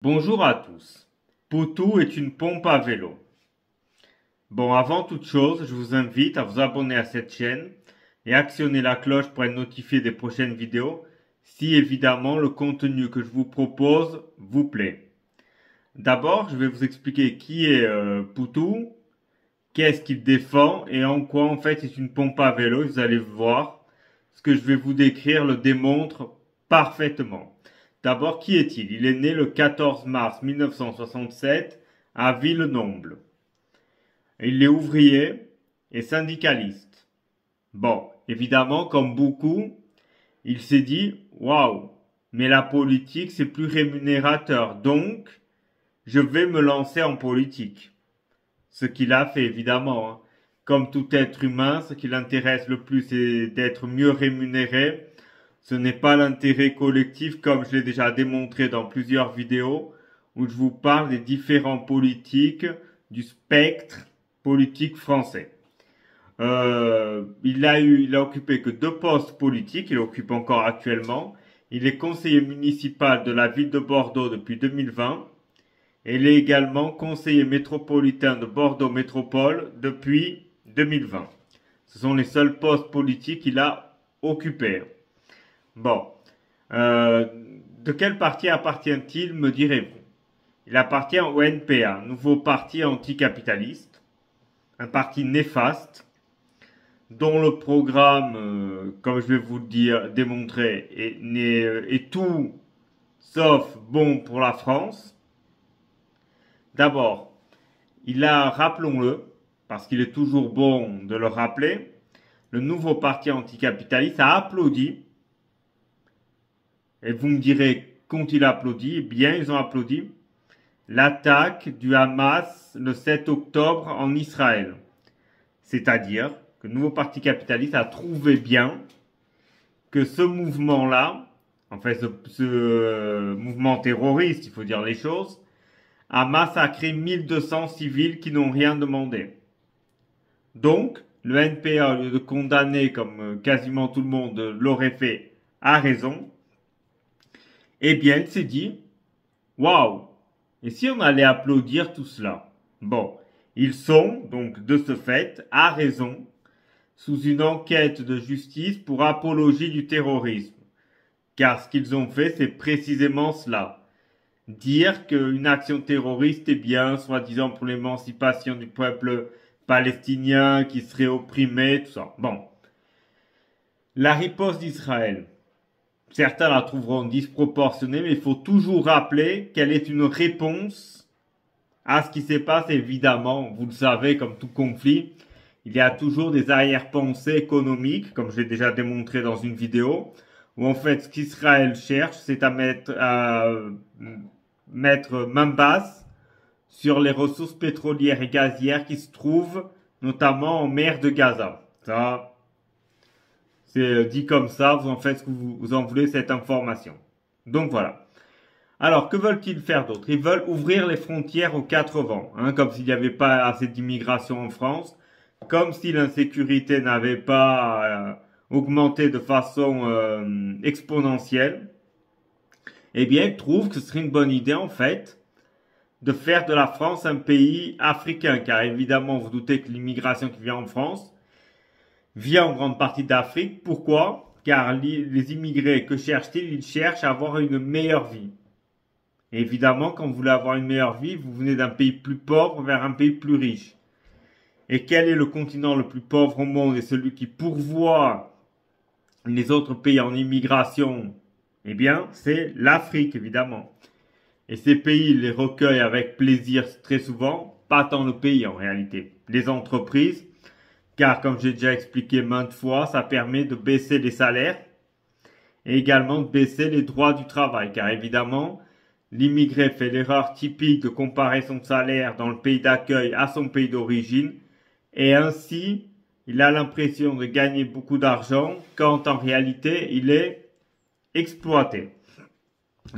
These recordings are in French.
Bonjour à tous. Poutou est une pompe à vélo. Bon, avant toute chose, je vous invite à vous abonner à cette chaîne et actionner la cloche pour être notifié des prochaines vidéos si évidemment le contenu que je vous propose vous plaît. D'abord, je vais vous expliquer qui est Poutou, qu'est-ce qu'il défend et en quoi en fait c'est une pompe à vélo. Vous allez voir, ce que je vais vous décrire le démontre parfaitement. D'abord, qui est-il? Il est né le 14 mars 1967 à Villeneuve. Il est ouvrier et syndicaliste. Bon, évidemment, comme beaucoup, il s'est dit, waouh, mais la politique c'est plus rémunérateur, donc je vais me lancer en politique. Ce qu'il a fait, évidemment, hein. Comme tout être humain, ce qui l'intéresse le plus, c'est d'être mieux rémunéré. Ce n'est pas l'intérêt collectif, comme je l'ai déjà démontré dans plusieurs vidéos, où je vous parle des différents politiques du spectre politique français. Il a occupé que deux postes politiques, il occupe encore actuellement. Il est conseiller municipal de la ville de Bordeaux depuis 2020. Il est également conseiller métropolitain de Bordeaux Métropole depuis 2020. Ce sont les seuls postes politiques qu'il a occupés. Bon, euh, de quel parti appartient-il, me direz-vous? Il appartient au NPA, nouveau parti anticapitaliste, un parti néfaste, dont le programme, comme je vais vous le dire, démontrer, est tout sauf bon pour la France. D'abord, il a, rappelons-le, parce qu'il est toujours bon de le rappeler, le nouveau parti anticapitaliste a applaudi. Et vous me direz, qu'ont-ils applaudi? Eh bien, ils ont applaudi l'attaque du Hamas le 7 octobre en Israël. C'est-à-dire que le nouveau parti capitaliste a trouvé bien que ce mouvement-là, en fait ce mouvement terroriste, il faut dire les choses, a massacré 1200 civils qui n'ont rien demandé. Donc, le NPA, au lieu de condamner comme quasiment tout le monde l'aurait fait, a raison. Eh bien, il s'est dit, waouh, et si on allait applaudir tout cela? Bon, ils sont, donc de ce fait, à raison, sous une enquête de justice pour apologie du terrorisme. Car ce qu'ils ont fait, c'est précisément cela. Dire qu'une action terroriste est bien, soi-disant pour l'émancipation du peuple palestinien qui serait opprimé, tout ça. Bon. La riposte d'Israël. Certains la trouveront disproportionnée, mais il faut toujours rappeler qu'elle est une réponse à ce qui se passe. Évidemment, vous le savez, comme tout conflit, il y a toujours des arrière-pensées économiques, comme je l'ai déjà démontré dans une vidéo, où en fait, ce qu'Israël cherche, c'est à mettre main basse sur les ressources pétrolières et gazières qui se trouvent notamment en mer de Gaza. Ça, c'est dit comme ça, vous en faites ce que vous en voulez cette information. Donc voilà. Alors, que veulent-ils faire d'autre? Ils veulent ouvrir les frontières aux quatre vents, hein, comme s'il n'y avait pas assez d'immigration en France, comme si l'insécurité n'avait pas augmenté de façon exponentielle. Eh bien, ils trouvent que ce serait une bonne idée, en fait, de faire de la France un pays africain, car évidemment, vous doutez que l'immigration qui vient en France vient en grande partie d'Afrique. Pourquoi? Car les immigrés, que cherchent-ils? Ils cherchent à avoir une meilleure vie. Et évidemment, quand vous voulez avoir une meilleure vie, vous venez d'un pays plus pauvre vers un pays plus riche. Et quel est le continent le plus pauvre au monde et celui qui pourvoit les autres pays en immigration? Eh bien, c'est l'Afrique, évidemment. Et ces pays les recueillent avec plaisir très souvent, pas tant le pays en réalité, les entreprises, car comme j'ai déjà expliqué maintes fois, ça permet de baisser les salaires et également de baisser les droits du travail, car évidemment, l'immigré fait l'erreur typique de comparer son salaire dans le pays d'accueil à son pays d'origine et ainsi il a l'impression de gagner beaucoup d'argent quand en réalité il est exploité.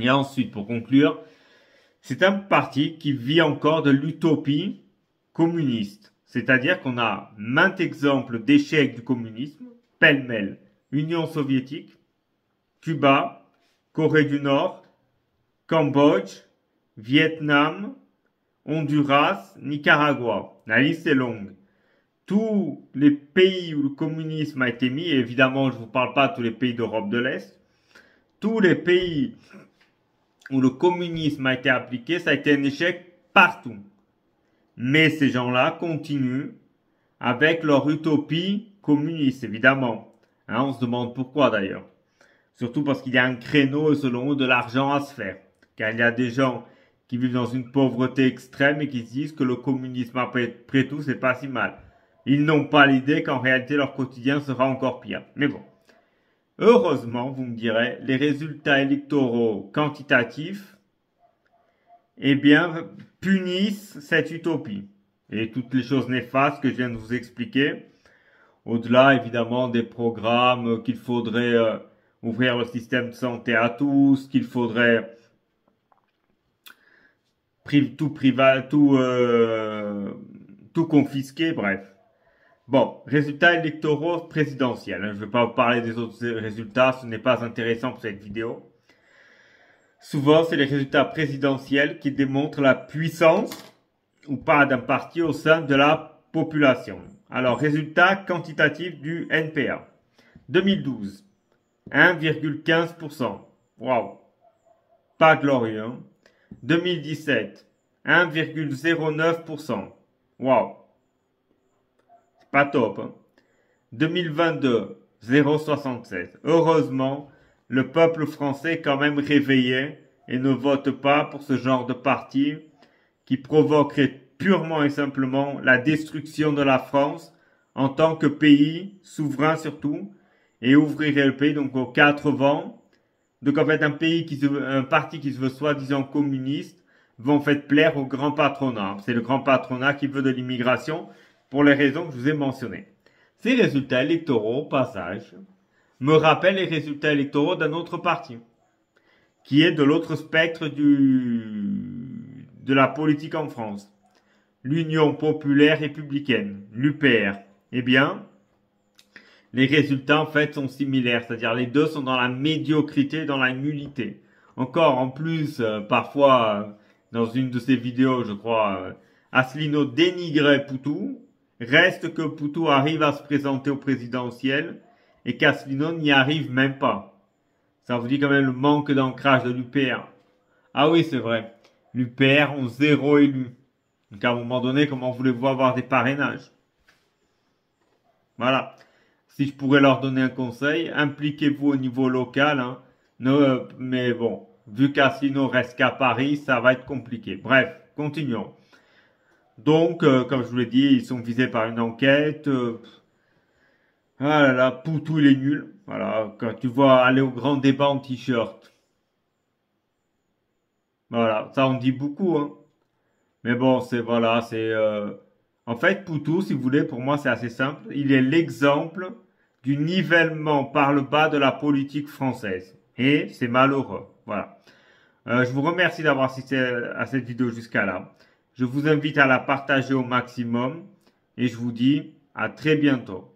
Et ensuite, pour conclure, c'est un parti qui vit encore de l'utopie communiste. C'est-à-dire qu'on a maintes exemples d'échecs du communisme, pêle-mêle, Union soviétique, Cuba, Corée du Nord, Cambodge, Vietnam, Honduras, Nicaragua. La liste est longue. Tous les pays où le communisme a été mis, et évidemment je ne vous parle pas de tous les pays d'Europe de l'Est, tous les pays où le communisme a été appliqué, ça a été un échec partout. Mais ces gens-là continuent avec leur utopie communiste, évidemment. Hein, on se demande pourquoi d'ailleurs. Surtout parce qu'il y a un créneau, selon eux, de l'argent à se faire. Car il y a des gens qui vivent dans une pauvreté extrême et qui se disent que le communisme, après tout, c'est pas si mal. Ils n'ont pas l'idée qu'en réalité, leur quotidien sera encore pire. Mais bon. Heureusement, vous me direz, les résultats électoraux quantitatifs, eh bien, punissent cette utopie. Et toutes les choses néfastes que je viens de vous expliquer. Au-delà, évidemment, des programmes qu'il faudrait ouvrir le système de santé à tous, qu'il faudrait tout confisquer, bref. Bon, résultats électoraux présidentiels. Je ne vais pas vous parler des autres résultats, ce n'est pas intéressant pour cette vidéo. Souvent, c'est les résultats présidentiels qui démontrent la puissance ou pas d'un parti au sein de la population. Alors, résultat quantitatif du NPA. 2012, 1,15%. Waouh, pas glorieux. Hein? 2017, 1,09%. Waouh, c'est pas top. Hein? 2022, 0,76. Heureusement, le peuple français est quand même réveillé et ne vote pas pour ce genre de parti qui provoquerait purement et simplement la destruction de la France en tant que pays souverain surtout et ouvrirait le pays donc aux quatre vents. Donc en fait un parti qui se veut soi-disant communiste va en fait plaire au grand patronat. C'est le grand patronat qui veut de l'immigration pour les raisons que je vous ai mentionnées. Ces résultats électoraux, au passage, me rappellent les résultats électoraux d'un autre parti, qui est de l'autre spectre de la politique en France. L'Union populaire républicaine, l'UPR. Eh bien, les résultats en fait sont similaires, c'est-à-dire les deux sont dans la médiocrité, dans la nullité. Encore en plus, parfois, dans une de ces vidéos, je crois, Asselineau dénigrait Poutou. Reste que Poutou arrive à se présenter au présidentiel et qu'Asselineau n'y arrive même pas. Ça vous dit quand même le manque d'ancrage de l'UPR. Ah oui, c'est vrai. L'UPR ont 0 élu. Donc à un moment donné, comment voulez-vous avoir des parrainages? Voilà. Si je pourrais leur donner un conseil, impliquez-vous au niveau local. Hein. Mais bon, vu qu'Asselineau reste qu'à Paris, ça va être compliqué. Bref, continuons. Donc, comme je vous l'ai dit, ils sont visés par une enquête. Ah là là, Poutou, il est nul. Voilà, quand tu vois aller au grand débat en t-shirt. Voilà, ça on dit beaucoup, hein. Mais bon, en fait, Poutou, si vous voulez, pour moi, c'est assez simple. Il est l'exemple du nivellement par le bas de la politique française. Et c'est malheureux. Voilà. Je vous remercie d'avoir assisté à cette vidéo jusqu'à là. Je vous invite à la partager au maximum. Et je vous dis à très bientôt.